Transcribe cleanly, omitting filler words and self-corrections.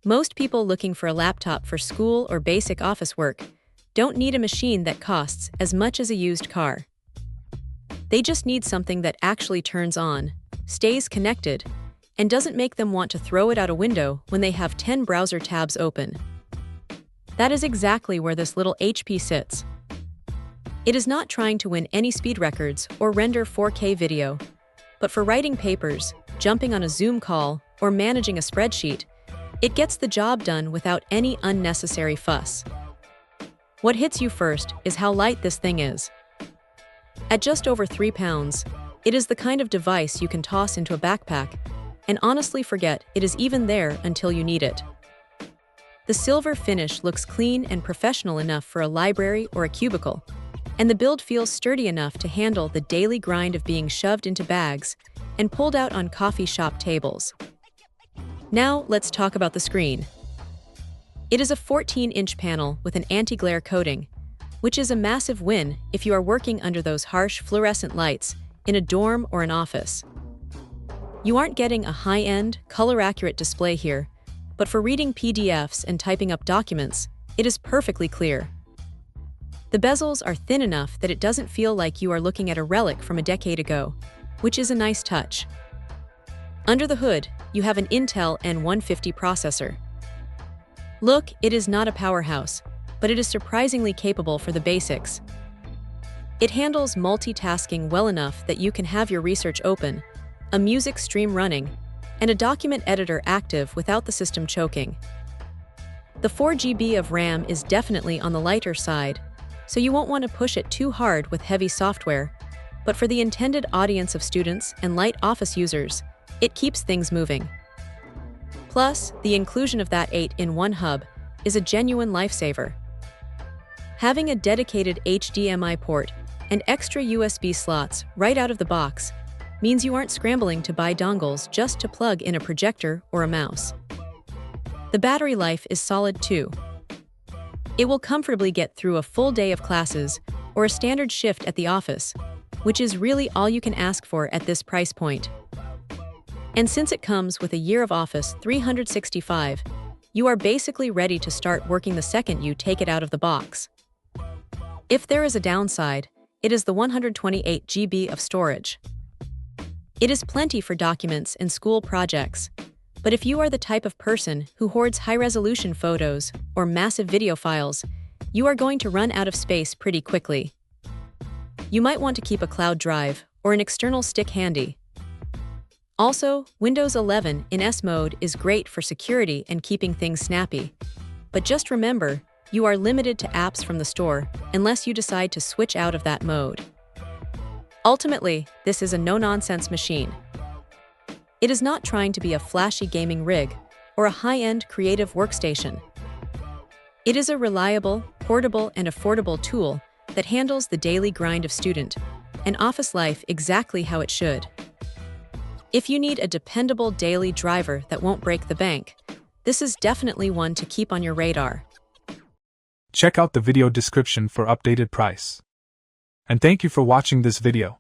Most people looking for a laptop for school or basic office work don't need a machine that costs as much as a used car. They just need something that actually turns on, stays connected, and doesn't make them want to throw it out a window when they have 10 browser tabs open. That is exactly where this little HP sits. It is not trying to win any speed records or render 4K video, but for writing papers, jumping on a Zoom call, or managing a spreadsheet, it gets the job done without any unnecessary fuss. What hits you first is how light this thing is. At just over 3 pounds, it is the kind of device you can toss into a backpack and honestly forget it is even there until you need it. The silver finish looks clean and professional enough for a library or a cubicle, and the build feels sturdy enough to handle the daily grind of being shoved into bags and pulled out on coffee shop tables. Now let's talk about the screen. It is a 14-inch panel with an anti-glare coating, which is a massive win if you are working under those harsh fluorescent lights in a dorm or an office. You aren't getting a high-end, color-accurate display here, but for reading PDFs and typing up documents, it is perfectly clear. The bezels are thin enough that it doesn't feel like you are looking at a relic from a decade ago, which is a nice touch. Under the hood, you have an Intel N150 processor. Look, it is not a powerhouse, but it is surprisingly capable for the basics. It handles multitasking well enough that you can have your research open, a music stream running, and a document editor active without the system choking. The 4 GB of RAM is definitely on the lighter side, so you won't want to push it too hard with heavy software, but for the intended audience of students and light office users, it keeps things moving. Plus, the inclusion of that 8-in-1 hub is a genuine lifesaver. Having a dedicated HDMI port and extra USB slots right out of the box means you aren't scrambling to buy dongles just to plug in a projector or a mouse. The battery life is solid too. It will comfortably get through a full day of classes or a standard shift at the office, which is really all you can ask for at this price point. And since it comes with a year of Office 365, you are basically ready to start working the second you take it out of the box. If there is a downside, it is the 128 GB of storage. It is plenty for documents and school projects, but if you are the type of person who hoards high-resolution photos or massive video files, you are going to run out of space pretty quickly. You might want to keep a cloud drive or an external stick handy. Also, Windows 11 in S mode is great for security and keeping things snappy. But just remember, you are limited to apps from the store unless you decide to switch out of that mode. Ultimately, this is a no-nonsense machine. It is not trying to be a flashy gaming rig or a high-end creative workstation. It is a reliable, portable, and affordable tool that handles the daily grind of student and office life exactly how it should. If you need a dependable daily driver that won't break the bank, this is definitely one to keep on your radar. Check out the video description for updated price. And thank you for watching this video.